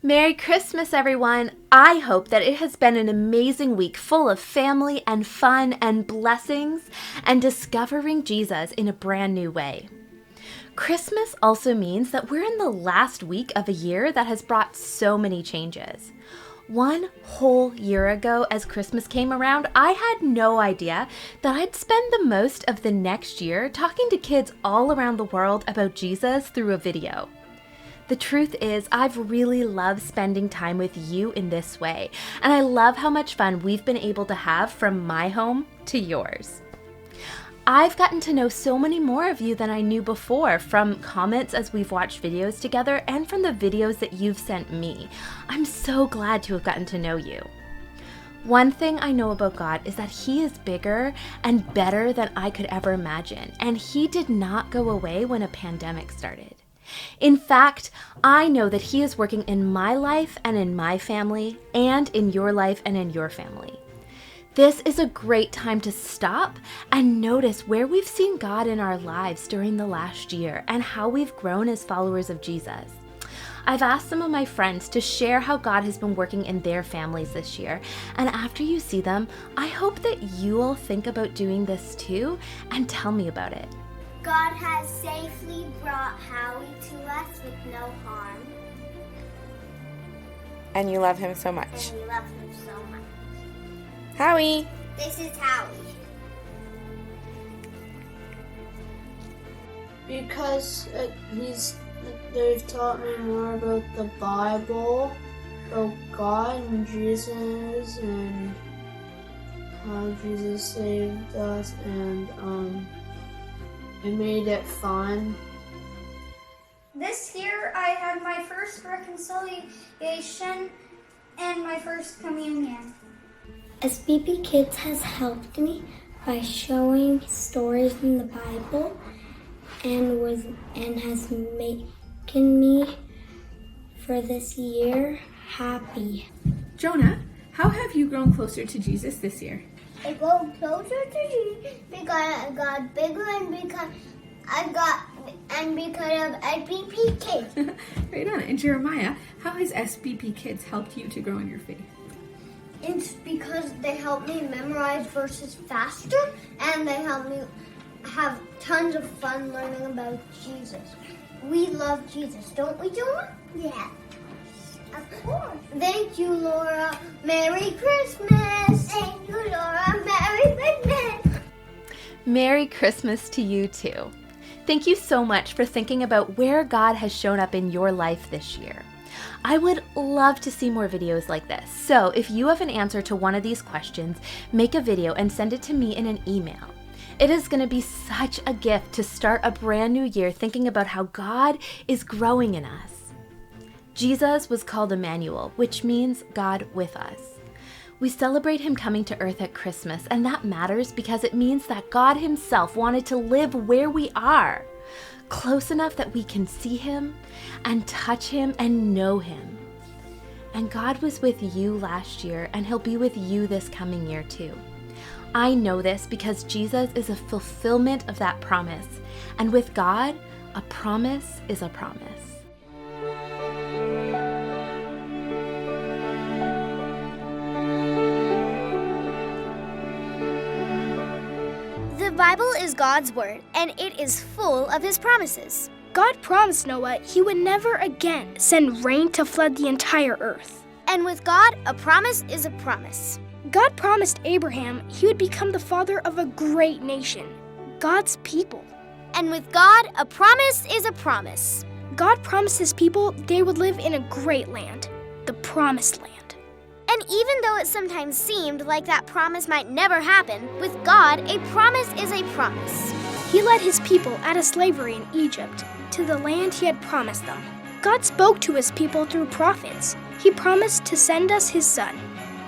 Merry Christmas, everyone! I hope that it has been an amazing week full of family and fun and blessings and discovering Jesus in a brand new way. Christmas also means that we're in the last week of a year that has brought so many changes. One whole year ago, as Christmas came around, I had no idea that I'd spend the most of the next year talking to kids all around the world about Jesus through a video. The truth is, I've really loved spending time with you in this way, and I love how much fun we've been able to have from my home to yours. I've gotten to know so many more of you than I knew before, from comments as we've watched videos together and from the videos that you've sent me. I'm so glad to have gotten to know you. One thing I know about God is that He is bigger and better than I could ever imagine, and He did not go away when a pandemic started. In fact, I know that He is working in my life and in my family, and in your life and in your family. This is a great time to stop and notice where we've seen God in our lives during the last year and how we've grown as followers of Jesus. I've asked some of my friends to share how God has been working in their families this year, and after you see them, I hope that you will think about doing this too and tell me about it. God has safely brought Howie to us with no harm. And you love him so much. And we love him so much. Howie! This is Howie. Because they've taught me more about the Bible, about God and Jesus, and how Jesus saved us, and it made it fun. This year I had my first reconciliation and my first communion. SBP Kids has helped me by showing stories in the Bible and has making me for this year happy. Jonah, how have you grown closer to Jesus this year? I go closer to Jesus because I got bigger and because of SBP Kids. Right on. And Jeremiah, how has SBP Kids helped you to grow in your faith? It's because they help me memorize verses faster and they help me have tons of fun learning about Jesus. We love Jesus, don't we, Jonah? Yeah. Of course. Thank you, Laura. Merry Christmas. Thank you, Laura. Merry Christmas. Merry Christmas to you too. Thank you so much for thinking about where God has shown up in your life this year. I would love to see more videos like this. So if you have an answer to one of these questions, make a video and send it to me in an email. It is going to be such a gift to start a brand new year thinking about how God is growing in us. Jesus was called Emmanuel, which means God with us. We celebrate Him coming to earth at Christmas, and that matters because it means that God Himself wanted to live where we are, close enough that we can see Him and touch Him and know Him. And God was with you last year, and He'll be with you this coming year too. I know this because Jesus is a fulfillment of that promise, and with God, a promise is a promise. The Bible is God's word, and it is full of His promises. God promised Noah He would never again send rain to flood the entire earth. And with God, a promise is a promise. God promised Abraham He would become the father of a great nation, God's people. And with God, a promise is a promise. God promised His people they would live in a great land, the Promised Land. And even though it sometimes seemed like that promise might never happen, with God, a promise is a promise. He led His people out of slavery in Egypt to the land He had promised them. God spoke to His people through prophets. He promised to send us His Son,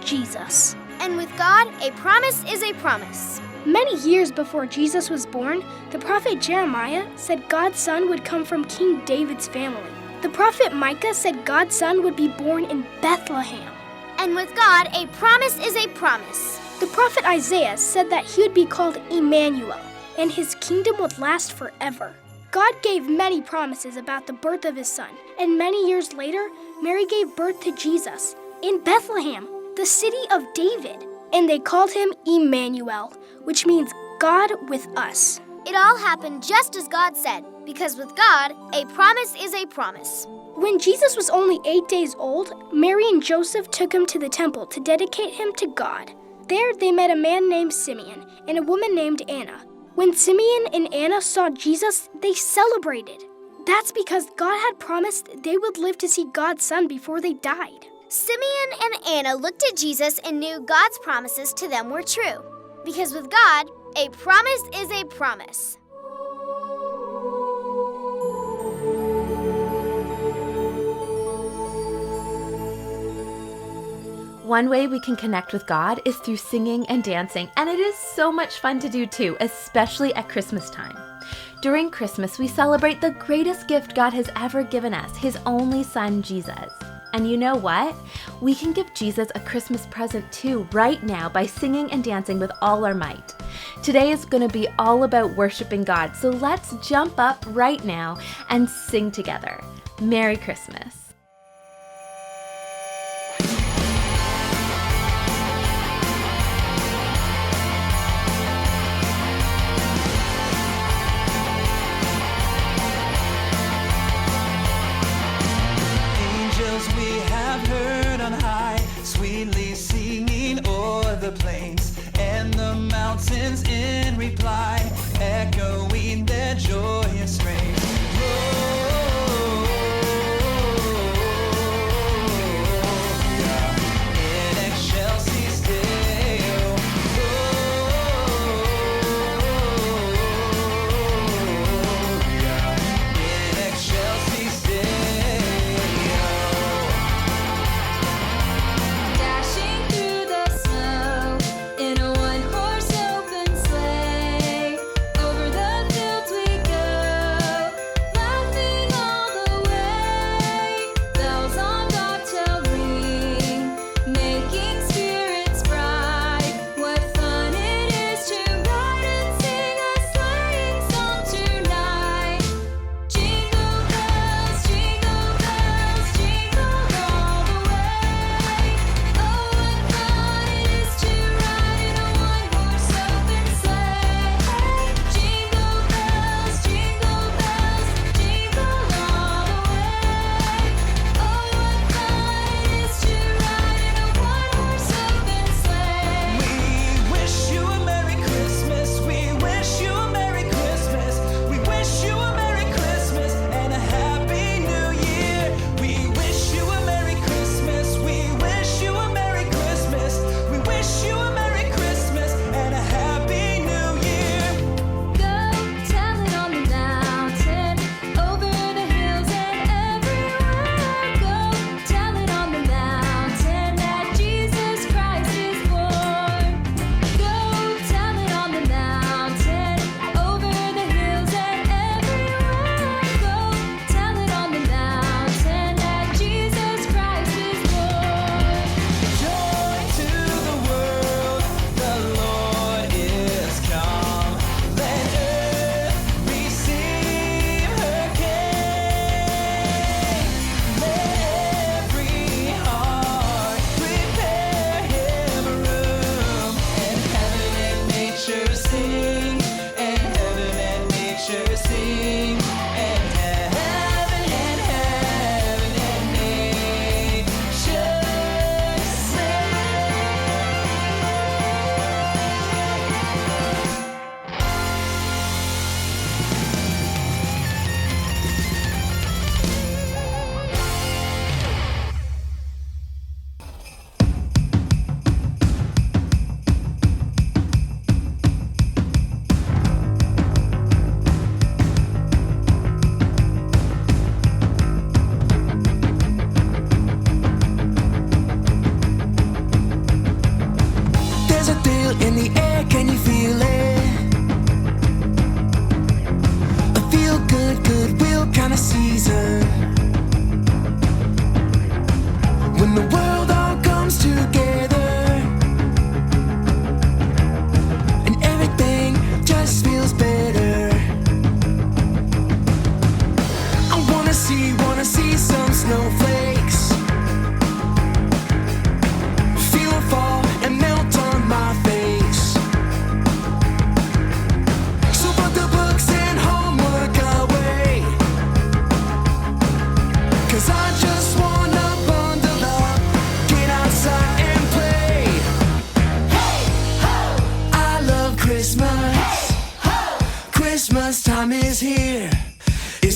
Jesus. And with God, a promise is a promise. Many years before Jesus was born, the prophet Jeremiah said God's son would come from King David's family. The prophet Micah said God's son would be born in Bethlehem. And with God, a promise is a promise. The prophet Isaiah said that he would be called Emmanuel, and his kingdom would last forever. God gave many promises about the birth of his son, and many years later, Mary gave birth to Jesus in Bethlehem, the city of David. And they called him Emmanuel, which means God with us. It all happened just as God said, because with God, a promise is a promise. When Jesus was only 8 days old, Mary and Joseph took him to the temple to dedicate him to God. There they met a man named Simeon and a woman named Anna. When Simeon and Anna saw Jesus, they celebrated. That's because God had promised they would live to see God's son before they died. Simeon and Anna looked at Jesus and knew God's promises to them were true. Because with God, a promise is a promise. One way we can connect with God is through singing and dancing, and it is so much fun to do too, especially at Christmas time. During Christmas, we celebrate the greatest gift God has ever given us, his only son, Jesus. And you know what? We can give Jesus a Christmas present too right now by singing and dancing with all our might. Today is going to be all about worshiping God, so let's jump up right now and sing together. Merry Christmas. We have heard on high, sweetly singing o'er the plains, and the mountains in reply, echoing their joyous strains. Oh,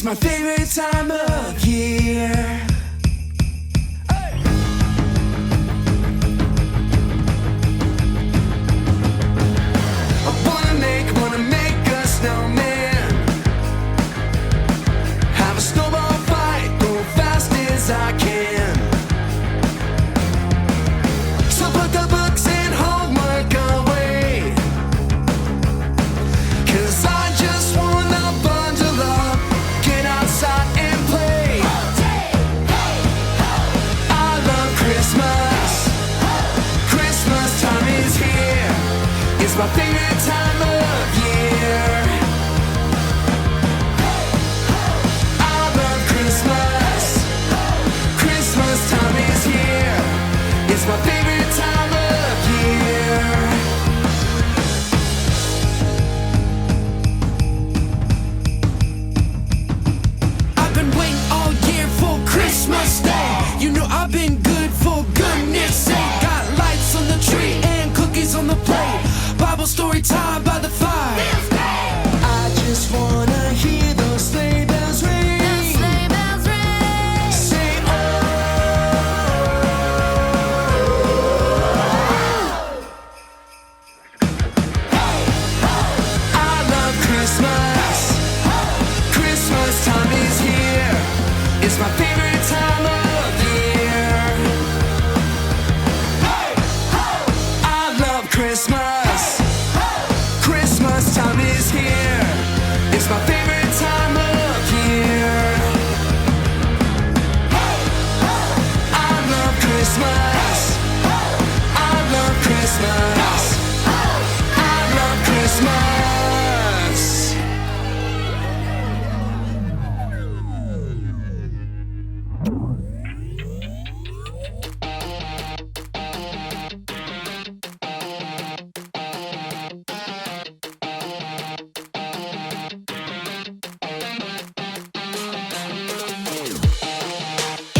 my favorite time of year. Wanna make a snowman. Have a snowball fight, go fast as I can. So put the books and homework away, 'cause I just wanna bundle up, get outside and play. I love Christmas. Christmas time is here. It's my favorite time of year. I love Christmas. Christmas time is here. It's my favorite time of year. I've been waiting all year for Christmas Day. You know I've been good for goodness sake. Got lights on the tree and cookies on the plate. Bible story time by the fire. I just wanna hear those sleigh bells ring. Those sleigh bells ring. Say oh. I love Christmas. Christmas time is here. It's my favorite time of year. I love Christmas. Christmas time is here. It's my favorite time of year. I love Christmas. I love Christmas. I love Christmas.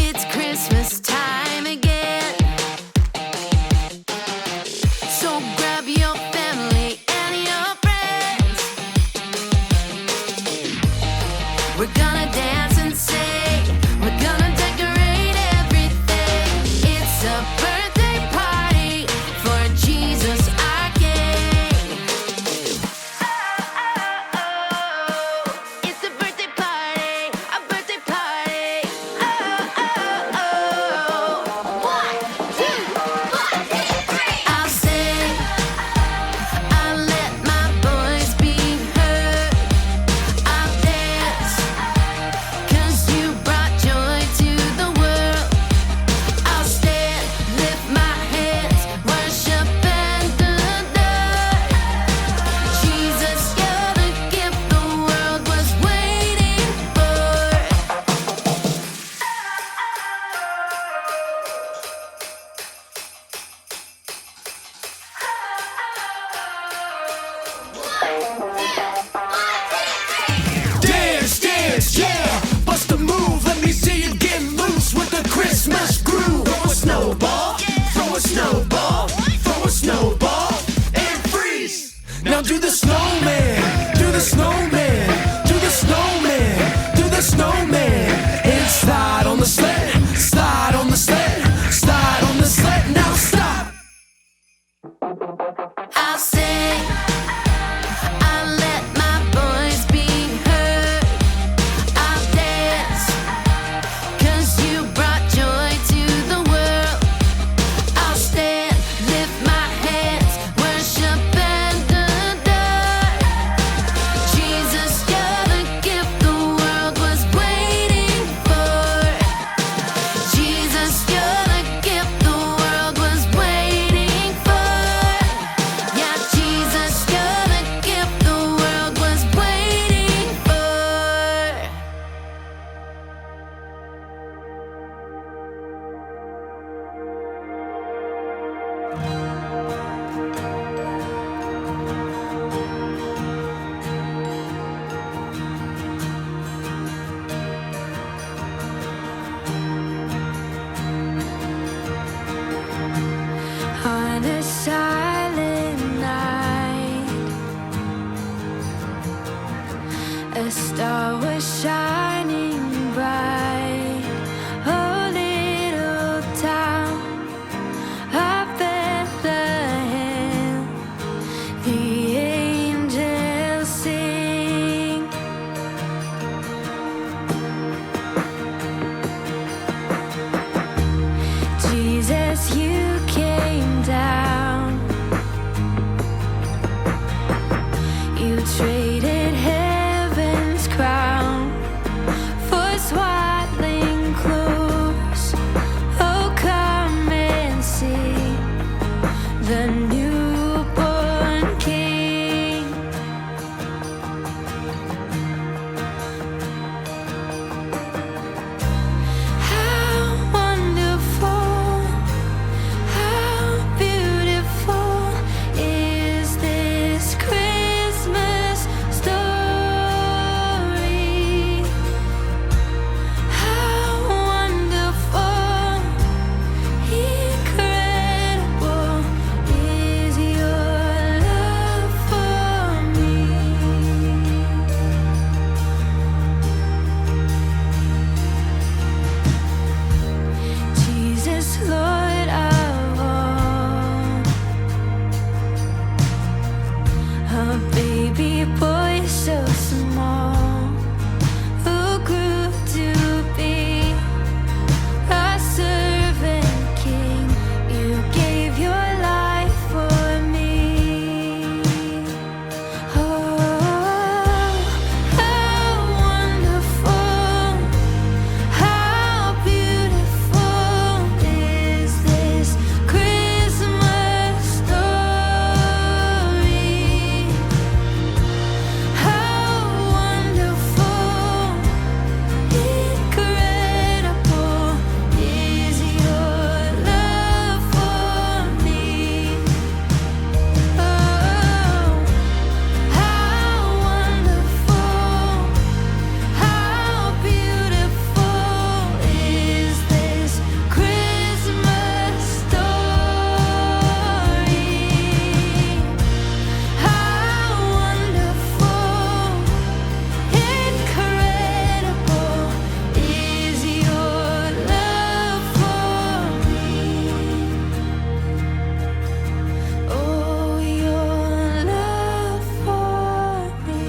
It's Christmas time again, so grab your family and your friends. We're gonna dance and sing, we're gonna decorate everything. It's a birthday party for Jesus our King. Oh, it's a birthday party, a birthday party. I'll sing, I'll let my voice be heard. I'll dance, 'cause you brought joy to the world. I'll stand, lift my hands, worship and adore. Jesus, you're the gift the world was waiting for. Dance, dance, yeah, bust a move, let me see you get loose with the Christmas groove. Throw a snowball, throw a snowball, throw a snowball, and freeze. Now do the snowman, do the snowman, do the snowman, do the snowman, and slide on the sled, slide on the sled, slide on the sled. Now stop. I'll sing, I'll let my voice be heard. I'll dance, 'cause you brought joy to the world. I'll stand, lift my hands, worship and adore. Jesus, you're the gift the world was waiting for. Jesus, you're the gift the world was waiting for. Yeah, Jesus, you're the gift the world was waiting for. On a silent night, a star was shining Lord of all. A baby boy so small, who grew to be a servant king. You gave your life for me. Oh, how wonderful, how beautiful is this Christmas story. How wonderful, incredible is your love for me. Oh, how wonderful, how beautiful is this Christmas story. How wonderful, incredible is your love for me. Oh, your love for me.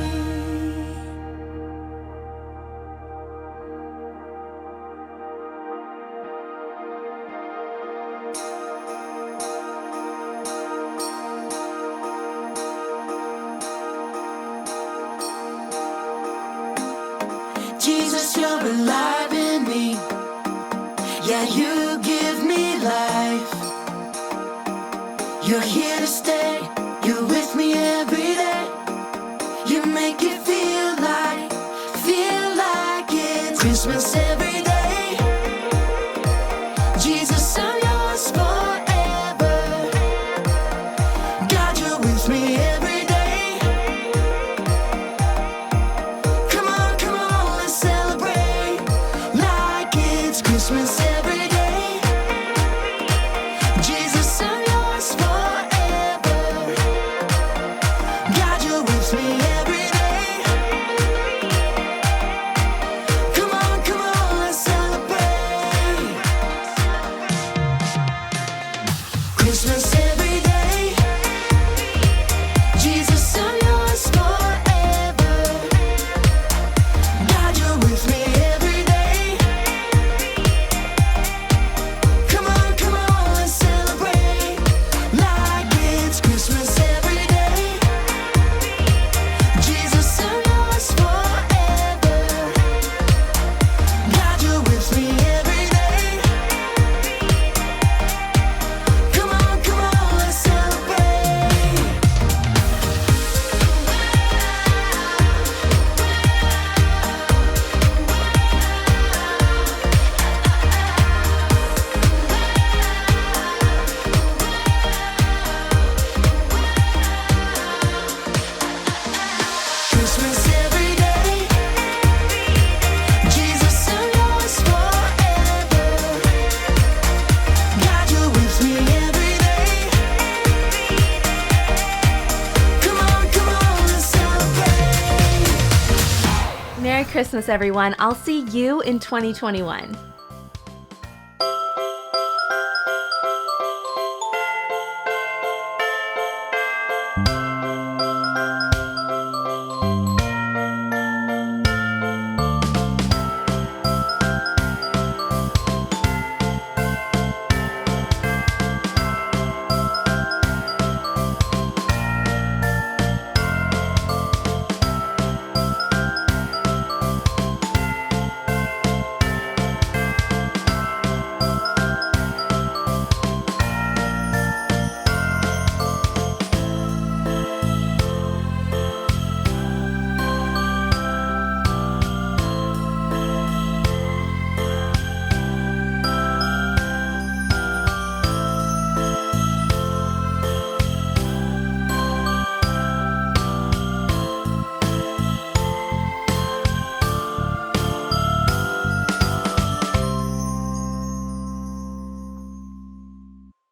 Jesus, you're alive in me. Yeah, you give me life. You're here to stay. You're with me every day. You make it feel like it's Christmas every day. Jesus, I'm yours forever. God, you're with me every day. Come on, let's celebrate like it's Christmas every day. Jesus, I'm yours forever. God, you're with me every day. Come on, let's celebrate Christmas every day. Jesus, I'm yours forever. God, you're with me every day. Come on, let's celebrate like it's Christmas every day. Jesus, I'm yours forever. God, you're with me every day. Come on, let's celebrate. Christmas every day. Jesus, I'm yours forever. God, you're with me every day. Come on, let's celebrate. Merry Christmas, everyone. I'll see you in 2021.